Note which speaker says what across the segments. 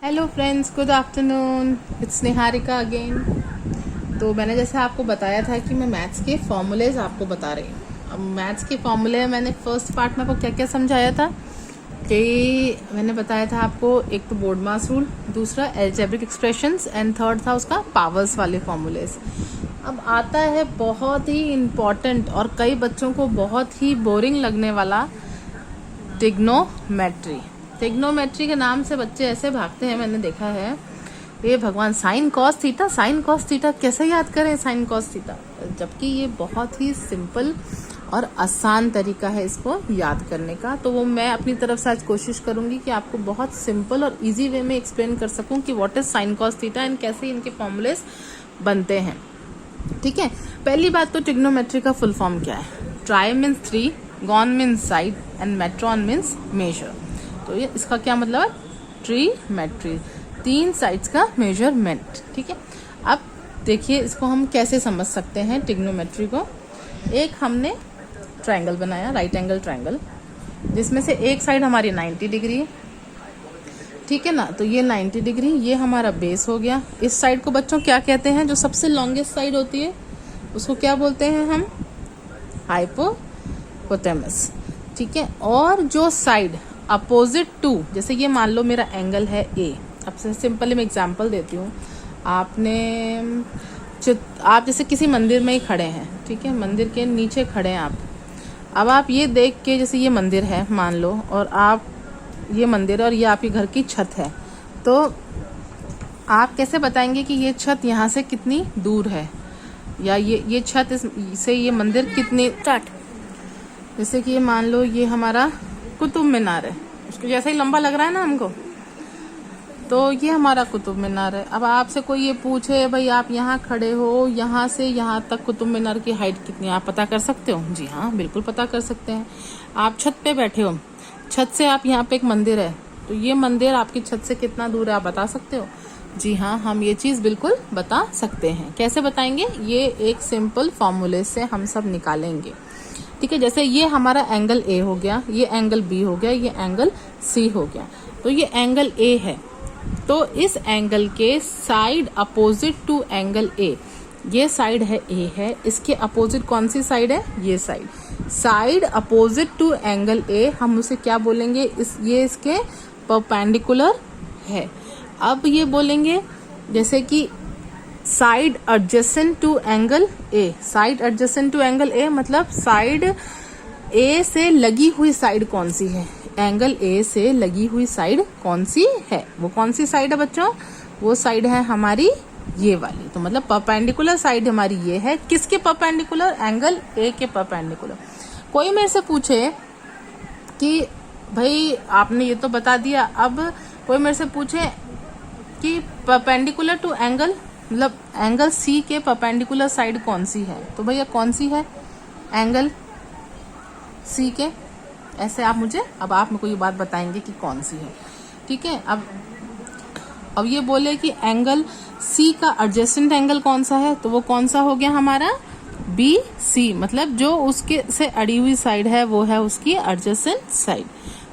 Speaker 1: Hello friends, good afternoon. It's Niharika again. तो मैंने जैसे आपको बताया था कि मैं मैथ्स के फॉर्मूलेज आपको बता रही हूँ। अब मैथ्स के फॉर्मूले मैंने फर्स्ट पार्ट में आपको क्या क्या समझाया था कि मैंने बताया था आपको, एक तो बोर्ड मास रूल, दूसरा एल्जेब्रिक एक्सप्रेशंस एंड थर्ड था उसका पावर्स वाले फॉर्मूलेज। अब आता है बहुत ही इम्पॉर्टेंट और कई बच्चों को बहुत ही बोरिंग लगने वाला ट्रिग्नोमेट्री। ट्रिग्नोमेट्री के नाम से बच्चे ऐसे भागते हैं, मैंने देखा है। ये भगवान, साइन कॉस थीटा कैसे याद करें साइन कॉस थीटा, जबकि ये बहुत ही सिंपल और आसान तरीका है इसको याद करने का। तो वो मैं अपनी तरफ से आज कोशिश करूंगी कि आपको बहुत सिंपल और इजी वे में एक्सप्लेन कर सकूं कि what is sine cos theta and कैसे इनके फॉर्मूलेस बनते हैं। ठीक है, पहली बात तो ट्रिग्नोमेट्री का फुल फॉर्म क्या है। Tri means 3, gon means side and metron means measure. तो ये इसका क्या मतलब है, ट्रीमेट्री, 3 साइड्स का मेजरमेंट। ठीक है, अब देखिए इसको हम कैसे समझ सकते हैं ट्रिग्नोमेट्री को। एक हमने ट्रायंगल बनाया, राइट एंगल ट्रायंगल, जिसमें से एक साइड हमारी 90 डिग्री है। ठीक है ना, तो ये 90 डिग्री, ये हमारा बेस हो गया। इस साइड को बच्चों क्या कहते हैं, जो सबसे लॉन्गेस्ट साइड होती है उसको क्या बोलते हैं हम, हाइपोथेलमस। ठीक है, और जो साइड अपोजिट टू, जैसे ये मान लो मेरा एंगल है ए। अब से सिंपल मैं एग्जांपल देती हूँ। आप जैसे किसी मंदिर में ही खड़े हैं, ठीक है, मंदिर के नीचे खड़े हैं आप। अब आप ये देख के, जैसे ये मंदिर है मान लो, और आप ये मंदिर और ये आपके घर की छत है, तो आप कैसे बताएंगे कि ये छत यहाँ से कितनी दूर है, या ये छत से ये मंदिर कितनी स्टार्ट। जैसे कि ये मान लो ये हमारा कुतुब मीनार है, उसको जैसे ही लंबा लग रहा है ना हमको, तो ये हमारा कुतुब मीनार है। अब आपसे कोई ये पूछे, भाई आप यहाँ खड़े हो, यहाँ से यहाँ तक कुतुब मीनार की हाइट कितनी, आप पता कर सकते हो? जी हाँ, बिल्कुल पता कर सकते हैं। आप छत पे बैठे हो, छत से आप यहाँ पे एक मंदिर है, तो ये मंदिर आपकी छत से कितना दूर है, आप बता सकते हो? जी हाँ, हम ये चीज बिल्कुल बता सकते हैं। कैसे बताएंगे? ये एक सिंपल फॉर्मूले से हम सब निकालेंगे। ठीक है, जैसे ये हमारा एंगल ए हो गया, ये एंगल बी हो गया, ये एंगल सी हो गया। तो ये एंगल ए है, तो इस एंगल के side opposite to angle A, ये साइड है ए है, इसके अपोजिट कौन सी साइड है, ये side opposite to angle A, हम उसे क्या बोलेंगे, ये इसके परपेंडिकुलर है। अब ये बोलेंगे जैसे कि side adjacent to angle A, side adjacent to angle A मतलब साइड ए से लगी हुई साइड कौन सी है, एंगल ए से लगी हुई साइड कौन सी है, वो कौन सी साइड है बच्चों, वो साइड है हमारी ये वाली। तो मतलब परपेंडिकुलर साइड हमारी ये है, किसके परपेंडिकुलर, एंगल ए के परपेंडिकुलर। कोई मेरे से पूछे कि भाई आपने ये तो बता दिया, अब कोई मेरे से पूछे कि परपेंडिकुलर टू एंगल, मतलब एंगल सी के परपेंडिकुलर साइड कौन सी है, तो भैया कौन सी है, एंगल सी के। ऐसे आप मुझे, अब आप मेरे को ये बात बताएंगे कि कौन सी है। ठीक है, अब ये बोले कि एंगल सी का एडजेसेंट एंगल कौन सा है, तो वो कौन सा हो गया हमारा, बी सी, मतलब जो उसके से अड़ी हुई साइड है वो है उसकी एडजेसेंट साइड।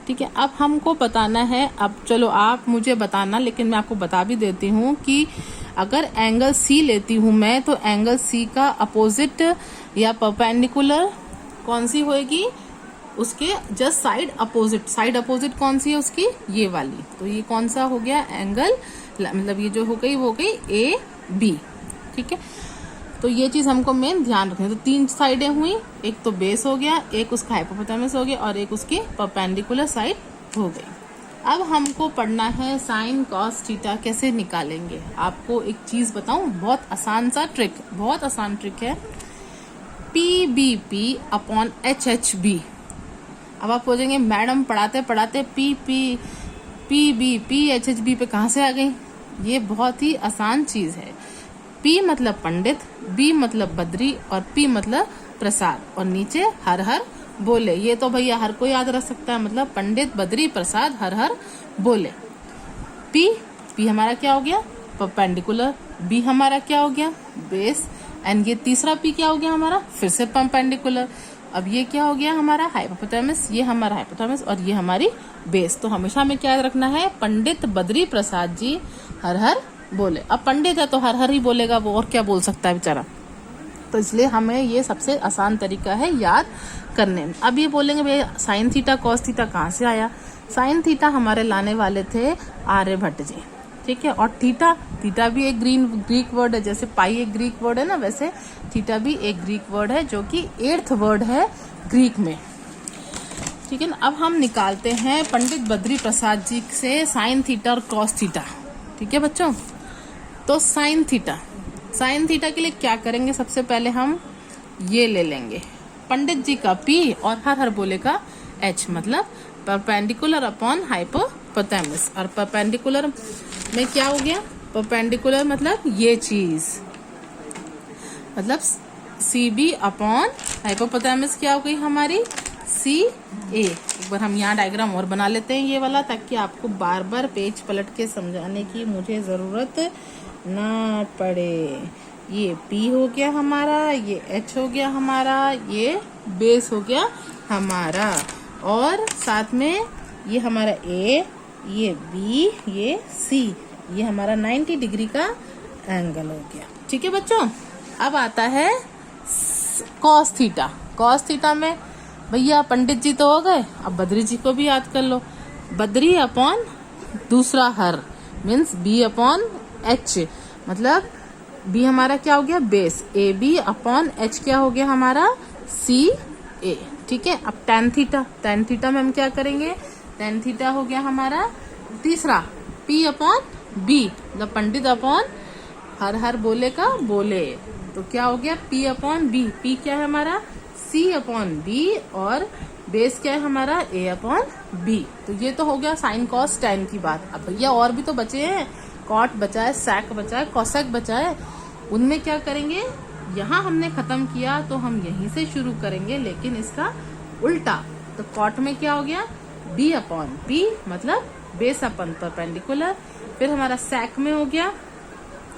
Speaker 1: ठीक है, अब हमको बताना है, अब चलो आप मुझे बताना, लेकिन मैं आपको बता भी देती हूँ कि अगर एंगल सी लेती हूँ मैं, तो एंगल सी का अपोजिट या परपेंडिकुलर कौन सी होएगी, उसके जस्ट साइड अपोजिट कौन सी है उसकी, ये वाली। तो ये कौन सा हो गया एंगल, मतलब ये जो हो गई वो हो गई ए बी। ठीक है, तो ये चीज हमको मेन ध्यान रखनी है। तो 3 साइडें हुई, एक तो बेस हो गया, एक उसका हाइपोथेलमस हो गया, और एक उसकी परपेंडिकुलर साइड हो गई। अब हमको पढ़ना है साइन कॉस थीटा कैसे निकालेंगे। आपको एक चीज बताऊं, बहुत आसान सा ट्रिक, बहुत आसान ट्रिक है, P B P upon H H B. अब आप पूछेंगे मैडम पढ़ाते पढ़ाते P B P H H B पे कहाँ से आ गई। ये बहुत ही आसान चीज है। पी मतलब पंडित, बी मतलब बद्री, और पी मतलब प्रसाद, और नीचे हर हर बोले। ये तो भैया हर कोई याद रख सकता है, मतलब पंडित बद्री प्रसाद हर हर बोले। पी हमारा क्या हो गया, परपेंडिकुलर, बी हमारा क्या हो गया, बेस, एंड ये तीसरा पी क्या हो गया हमारा, फिर से परपेंडिकुलर। अब ये क्या हो गया हमारा हाइपोथैलेमस, ये हमारा हाइपोथैलेमस और ये हमारी बेस। तो हमेशा हमें क्या रखना है, पंडित बद्री प्रसाद जी हर हर बोले। अब पंडित है तो हर हर ही बोलेगा वो, और क्या बोल सकता है बेचारा। तो इसलिए हमें ये सबसे आसान तरीका है याद करने में। अब ये बोलेंगे भैया साइन थीटा कॉस थीटा कहाँ से आया। साइन थीटा हमारे लाने वाले थे आर्यभट्ट जी, ठीक है। और थीटा, थीटा भी एक ग्रीक वर्ड है, जैसे पाई एक ग्रीक वर्ड है ना, वैसे थीटा भी एक ग्रीक वर्ड है जो कि 8th वर्ड है ग्रीक में, ठीक है ना। अब हम निकालते हैं पंडित बद्री प्रसाद जी से साइन थीटा और कॉस थीटा, ठीक है बच्चों। तो साइन थीटा, साइन थीटा के लिए क्या करेंगे, सबसे पहले हम ये ले लेंगे पंडित जी का P और हर हर बोले का H, मतलब परपेंडिकुलर अपॉन हाइपोथैलेमस। और परपेंडिकुलर में क्या हो गया, परपेंडिकुलर मतलब ये चीज, मतलब CB अपॉन हाइपोथैलेमस क्या हो गई हमारी CA। एक बार हम यहाँ डायग्राम और बना लेते हैं ये वाला, ताकि आपको बार बार पेज पलट के समझाने की मुझे जरूरत ना पड़े। ये P हो गया हमारा, ये H हो गया हमारा, ये बेस हो गया हमारा, और साथ में ये हमारा A, ये B, ये C, ये हमारा 90 डिग्री का एंगल हो गया, ठीक है बच्चों। अब आता है कॉस थीटा। कॉस थीटा में भैया पंडित जी तो हो गए, अब बद्री जी को भी याद कर लो। बद्री अपॉन दूसरा हर मीन्स B अपॉन H, मतलब B हमारा क्या हो गया बेस, AB अपॉन H क्या हो गया हमारा CA, ठीक है। अब tan थीटा, tan थीटा में हम क्या करेंगे, tan थीटा हो गया हमारा तीसरा P अपॉन B, मतलब पंडित अपॉन हर हर बोले का बोले, तो क्या हो गया P अपॉन B। P क्या है हमारा C अपॉन B, और बेस क्या है हमारा A अपॉन B। तो ये तो हो गया साइन कॉस tan की बात। अब भैया और भी तो बचे हैं, कॉट बचा है, सैक बचा है, कोसेक बचा है, उनमें क्या करेंगे, यहाँ हमने खत्म किया तो हम यहीं से शुरू करेंगे, लेकिन इसका उल्टा। तो कॉट में क्या हो गया B अपॉन P, मतलब बेस अपॉन परपेंडिकुलर। फिर हमारा सैक में हो गया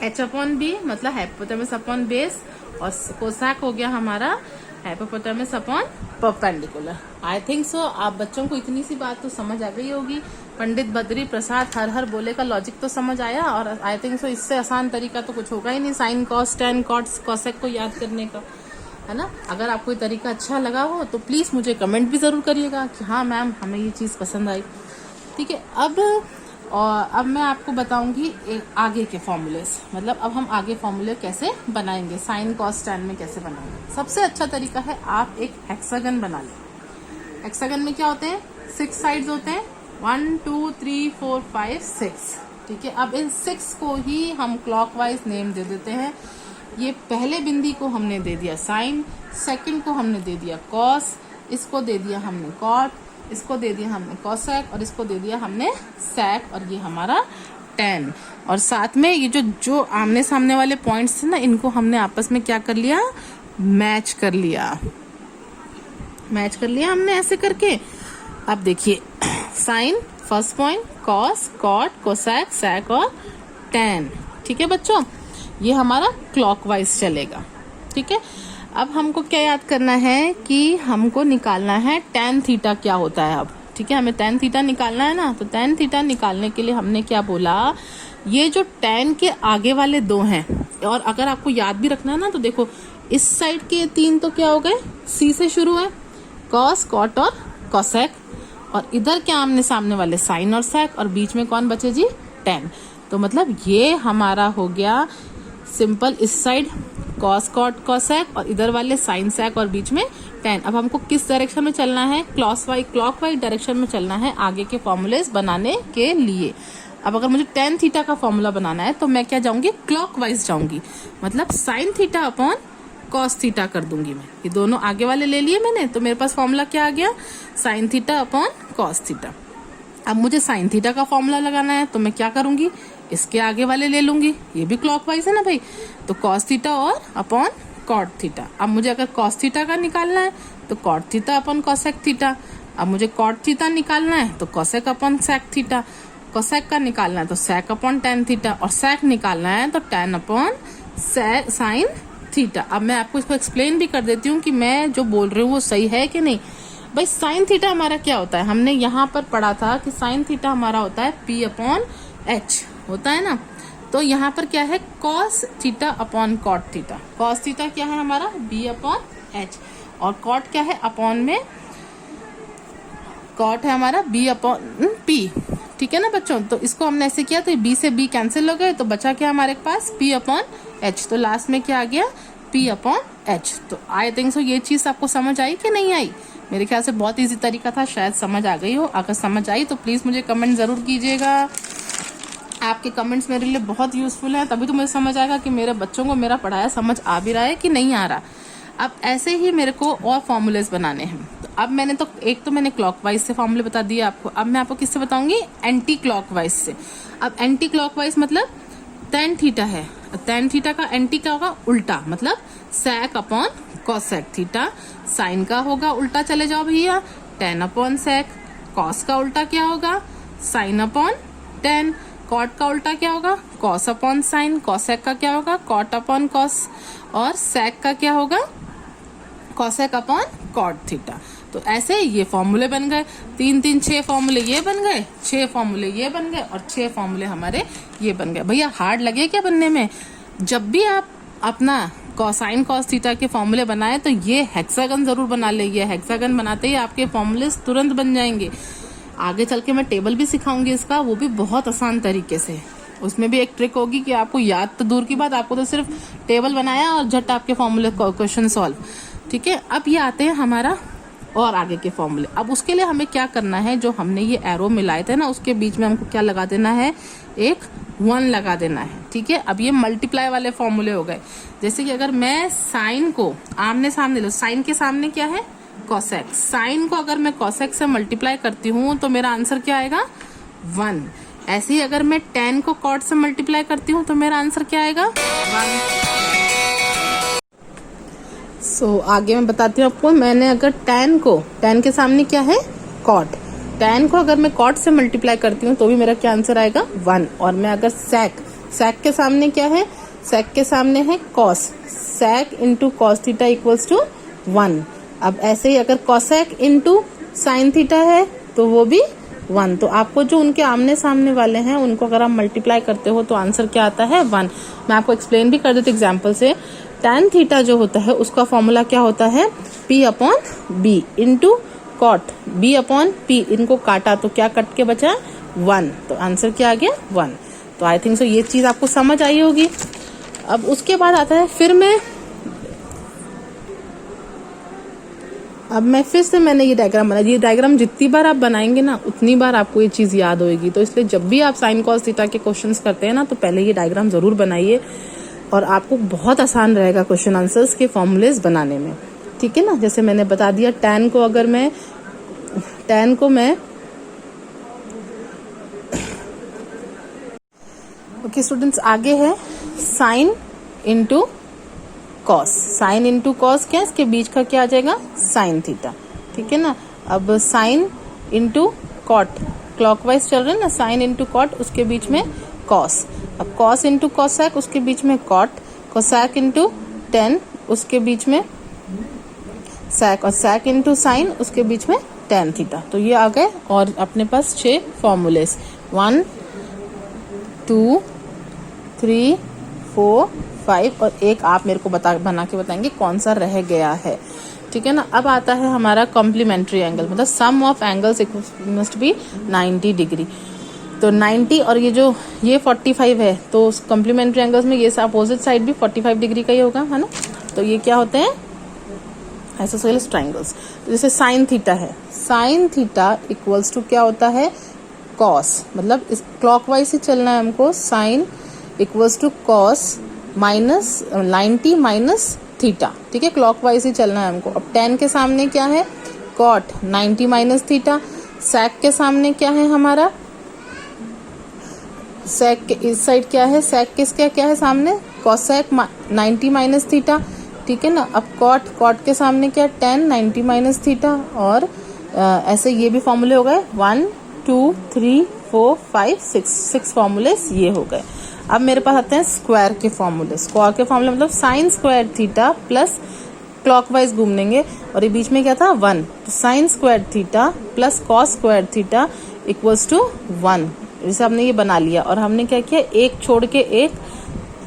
Speaker 1: H अपॉन B, मतलब हाइपोथैलेमस अपॉन बेस, और कोसैक हो गया हमारा hypothalamus upon perpendicular. I think so आप बच्चों को इतनी सी बात तो समझ आ गई होगी। पंडित बद्री प्रसाद हर हर बोले का लॉजिक तो समझ आया, और आई थिंक सो इससे आसान तरीका तो कुछ होगा ही नहीं sine cos tan cots cosec को याद करने का, है ना। अगर आपको ये तरीका अच्छा लगा हो तो प्लीज मुझे कमेंट भी जरूर करिएगा कि हाँ मैम हमें ये चीज पसंद आई, ठीक है। अब मैं आपको बताऊंगी आगे के फॉर्मूलेस, मतलब अब हम आगे फॉर्मूले कैसे बनाएंगे, साइन कॉस टैन में कैसे बनाएंगे। सबसे अच्छा तरीका है आप एक हेक्सागन बना लें। हेक्सागन में क्या होते हैं, 6 साइड्स होते हैं, 1 2 3 4 5 6, ठीक है। अब इन 6 को ही हम क्लॉकवाइज नेम दे देते हैं। ये पहले बिंदी को हमने दे दिया साइन, सेकंड को हमने दे दिया कॉस, इसको दे दिया हमने कॉट, इसको दे दिया हमने कोसेक, और इसको दे दिया हमने सैक, और ये हमारा टैन। और साथ में ये जो आमने सामने वाले पॉइंट्स थे ना, इनको हमने आपस में क्या कर लिया, मैच कर लिया हमने ऐसे करके। अब देखिए sine first point, cos, cot, cosec, sec और टैन, ठीक है बच्चों। ये हमारा क्लॉकवाइज चलेगा, ठीक है। अब हमको क्या याद करना है कि हमको निकालना है टैन थीटा क्या होता है अब, ठीक है। हमें टैन थीटा निकालना है ना, तो टैन थीटा निकालने के लिए हमने क्या बोला, ये जो टैन के आगे वाले 2 हैं, और अगर आपको याद भी रखना है ना, तो देखो इस साइड के 3 तो क्या हो गए, C से शुरू है, कॉस, कॉट और कोसेक, और इधर क्या आमने सामने वाले साइन और सैक, और बीच में कौन बचे जी, टैन। तो मतलब ये हमारा हो गया सिंपल, इस साइड कॉस, कॉट, कोसेक, और इधर वाले साइन, सैक, और बीच में टैन। अब हमको किस डायरेक्शन में चलना है, क्लॉकवाइज डायरेक्शन में चलना है आगे के फॉर्मूलेस बनाने के लिए। अब अगर मुझे टैन थीटा का फॉर्मूला बनाना है तो मैं क्या जाऊंगी, क्लॉकवाइज जाऊंगी, मतलब sine theta upon cos theta कर दूंगी मैं। ये दोनों आगे वाले ले लिए मैंने, तो मेरे पास फॉर्मूला क्या आ गया, sine theta upon cos theta. अब मुझे साइन थीटा का फॉर्मूला लगाना है तो मैं क्या करूंगी, इसके आगे वाले ले लूंगी, ये भी क्लॉकवाइज है ना भाई, तो कॉस थीटा और अपॉन कॉट थीटा। अब मुझे अगर कॉस थीटा का निकालना है तो cot theta upon cosec theta. अब मुझे कॉट थीटा निकालना है तो cosec upon sec theta. Cosec का निकालना है तो सैक अपॉन टैन थीटा, और सैक निकालना है तो टैन अपॉन साइन थीटा। अब मैं आपको इसको एक्सप्लेन भी कर देती हूँ कि मैं जो बोल रही हूँ वो सही है कि नहीं। भाई साइन थीटा हमारा क्या होता है, हमने यहाँ पर पढ़ा था कि साइन थीटा हमारा होता है P/H होता है ना। तो यहाँ पर क्या है, cos theta upon cot theta. Cos theta क्या है हमारा B/H, और कॉट क्या है, अपॉन में कॉट है हमारा B/P। ठीक है ना बच्चों, तो इसको हमने ऐसे किया तो B से B कैंसिल हो गए, तो बचा क्या हमारे पास P/H। तो लास्ट में क्या आ गया P/H। तो आई थिंक सो ये चीज आपको समझ आई कि नहीं आई। मेरे ख्याल से बहुत इजी तरीका था, शायद समझ आ गई हो। अगर समझ आई तो प्लीज मुझे कमेंट जरूर कीजिएगा। आपके कमेंट्स मेरे लिए बहुत यूजफुल हैं, तभी तो मुझे समझ आएगा कि मेरे बच्चों को मेरा पढ़ाया समझ आ भी रहा है कि नहीं आ रहा। अब ऐसे ही मेरे को और फॉर्मूलेस बनाने हैं। तो अब मैंने तो एक तो मैंने क्लॉकवाइज से फॉर्मूले बता दिए आपको, अब मैं आपको किससे बताऊंगी, एंटी क्लॉकवाइज से। अब एंटी क्लॉकवाइज मतलब tan थीटा है, tan थीटा का एंटी क्या होगा, उल्टा, मतलब sec upon cosec theta. Sine का होगा उल्टा, चले जाओ भैया, tan अपॉन sec। cos का उल्टा क्या होगा, sin अपॉन tan। cot का उल्टा क्या होगा, cos अपॉन sin। cosec का क्या होगा, cot अपॉन cos। और sec का क्या होगा, cosec अपॉन cot थीटा। तो ऐसे ये फॉर्मूले बन गए, 6 फॉर्मूले ये बन गए, 6 फॉर्मूले ये बन गए, और 6 फॉर्मूले हमारे ये बन गए। भैया हार्ड लगे क्या बनने में? जब भी आप अपना कोसाइन कॉस थीटा के फॉर्मूले बनाए तो ये हेक्सागन जरूर बना लेंगे। हेक्सागन बनाते ही आपके फॉर्मूले तुरंत बन जाएंगे। आगे चल के मैं टेबल भी सिखाऊंगी इसका, वो भी बहुत आसान तरीके से। उसमें भी एक ट्रिक होगी कि आपको याद तो दूर की बात, आपको तो सिर्फ टेबल बनाया और झट आपके फॉर्मूले क्वेश्चन सॉल्व। ठीक है, अब ये आते हैं हमारा और आगे के फॉर्मूले। अब उसके लिए हमें क्या करना है, जो हमने ये एरो मिलाए थे ना, उसके बीच में हमको क्या लगा देना है, एक 1 लगा देना है। ठीक है, अब ये मल्टीप्लाई वाले फॉर्मूले हो गए। जैसे कि अगर मैं साइन को आमने सामने लो, साइन के सामने क्या है, कोसेक। साइन को अगर मैं कोसेक से मल्टीप्लाई करती हूँ तो मेरा आंसर क्या आएगा, 1। ऐसे ही अगर मैं tan को कॉट से मल्टीप्लाई करती हूँ तो मेरा आंसर क्या आएगा, 1। आगे मैं बताती हूँ आपको। मैंने अगर tan के सामने क्या है, कॉट। tan को अगर मैं कॉट से मल्टीप्लाई करती हूँ तो भी मेरा क्या आंसर आएगा, 1। और मैं अगर sec के सामने क्या है, sec के सामने है cos। sec into cos theta equals to 1। अब ऐसे ही अगर cosec इंटू साइन थीटा है तो वो भी 1। तो आपको जो उनके आमने सामने वाले हैं उनको अगर आप मल्टीप्लाई करते हो तो आंसर क्या आता है, 1। मैं आपको एक्सप्लेन भी कर देती हूँ एग्जाम्पल से। tan थीटा जो होता है उसका फॉर्मूला क्या होता है, P/B इंटू कॉट B/P। इनको काटा तो क्या कट के बचा, 1। तो आंसर क्या आ गया, 1। तो आई थिंक सो ये चीज आपको समझ आई होगी। अब उसके बाद आता है फिर से मैंने ये डायग्राम बनाया। ये डायग्राम जितनी बार आप बनाएंगे ना उतनी बार आपको ये चीज याद होगी। तो इसलिए जब भी आप साइन कॉस थीटा के क्वेश्चंस करते हैं ना तो पहले ये डायग्राम जरूर बनाइए, और आपको बहुत आसान रहेगा क्वेश्चन आंसर्स के फॉर्मूलेस बनाने में। ठीक है ना, जैसे मैंने बता दिया, tan को मैं ओके स्टूडेंट्स, आगे है sine into cos. Sine into cos क्या है, इसके बीच का क्या आ जाएगा, साइन थीटा। ठीक है ना, अब साइन इंटू कॉट, क्लॉकवाइज चल रहे हैं ना, साइन इंटू कॉट, उसके बीच में कॉस। अब कॉस इंटू कोसेक, उसके बीच में कॉट। कोसेक इंटू tan, उसके बीच में sec। और sec इंटू साइन, उसके बीच में tan थीटा। तो ये आ गए और अपने पास 6 फॉर्मूलेस, 1 2 3 4 5, और एक आप मेरे को बना के बताएंगे कौन सा रह गया है। ठीक है ना, अब आता है हमारा कॉम्प्लीमेंट्री एंगल, मतलब sum of angles must be 90 degree. तो 90 और ये 45 है, तो कॉम्प्लीमेंट्री एंगल्स में ये अपोजिट साइड भी 45 डिग्री का ही होगा, है ना। तो ये क्या होते हैं, आइसोसेलेस ट्रायंगल्स। तो जैसे साइन थीटा है, साइन थीटा इक्वल्स टू क्या होता है, कॉस। मतलब इस क्लॉकवाइज ही चलना है हमको। Sine equals to cos minus 90 minus theta. ठीक है, क्लॉकवाइज ही चलना है हमको। अब tan के सामने क्या है, कॉट 90 माइनस थीटा। sec के सामने क्या है हमारा, sec के इस साइड क्या है, sec किसका क्या है सामने, cosec 90 माइनस थीटा। ठीक है ना, अब कॉट के सामने क्या, tan 90 माइनस थीटा। और ऐसे ये भी फॉर्मूले हो गए, 1 2 3 4 5 6 फॉर्मूले ये हो गए। अब मेरे पास आते हैं स्क्वायर के फॉर्मूले। स्क्वायर के फॉर्मूले मतलब sine square theta plus clockwise घूमेंगे और ये बीच में क्या था 1, तो sine square theta plus cos square theta equals to 1। जैसे हमने ये बना लिया और हमने क्या किया, एक छोड़ के एक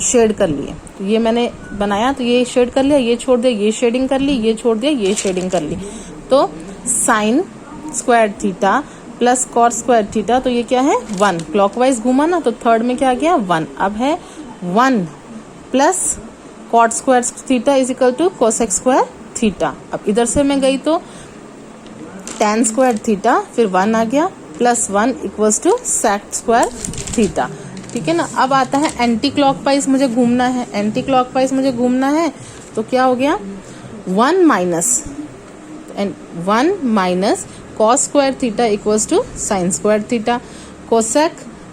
Speaker 1: शेड कर लिए। तो ये मैंने बनाया तो ये शेड कर लिया, ये छोड़ दिया, ये शेडिंग कर ली, ये छोड़ दिया, ये शेडिंग कर ली। तो sine square theta plus cot square theta, तो ये क्या है 1, क्लॉकवाइज घूमा ना तो थर्ड में क्या आ गया 1। अब है 1 plus cot square theta is equal to cosec square theta. अब इधर से मैं गई तो tan स्क्वायर थीटा, फिर 1 आ गया plus 1 equals to sec square theta. ठीक है ना। अब आता है एंटी क्लॉकवाइज मुझे घूमना है, एंटी क्लॉकवाइज मुझे घूमना है तो क्या हो गया 1 minus cos square theta equals to sine square theta, cosec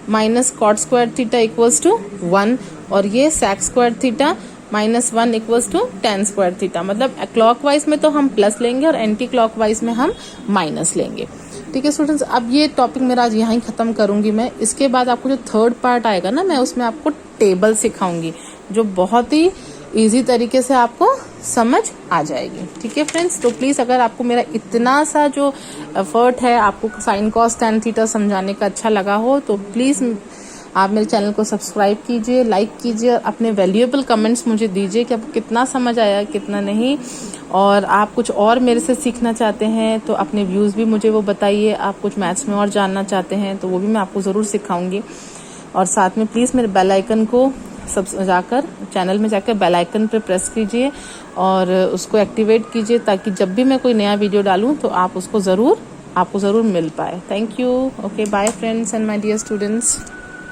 Speaker 1: minus cot square theta equals to 1 और ये sec square theta minus 1 equals to tan square theta. मतलब क्लॉकवाइज में तो हम प्लस लेंगे और एंटी क्लॉकवाइज में हम माइनस लेंगे। ठीक है स्टूडेंट्स, अब ये टॉपिक मेरा आज यहाँ ही खत्म करूंगी मैं। इसके बाद आपको जो थर्ड पार्ट आएगा ना, मैं उसमें आपको टेबल सिखाऊंगी जो बहुत ही इजी तरीके से आपको समझ आ जाएगी। ठीक है फ्रेंड्स, तो प्लीज अगर आपको मेरा इतना सा जो एफर्ट है आपको साइन कॉस tan थीटा समझाने का अच्छा लगा हो तो प्लीज आप मेरे चैनल को सब्सक्राइब कीजिए, लाइक कीजिए, अपने वैल्यूएबल कमेंट्स मुझे दीजिए कि आपको कितना समझ आया कितना नहीं, और आप कुछ और मेरे से सीखना चाहते हैं तो अपने व्यूज़ भी मुझे वो बताइए। आप कुछ मैथ्स में और जानना चाहते हैं तो वो भी मैं आपको ज़रूर सिखाऊंगी। और साथ में प्लीज़ मेरे बेल आइकन को जाकर चैनल में जाकर बेल आइकन पर प्रेस कीजिए और उसको एक्टिवेट कीजिए ताकि जब भी मैं कोई नया वीडियो डालूँ तो आपको ज़रूर मिल पाए। Thank you. Okay, bye friends and my dear students.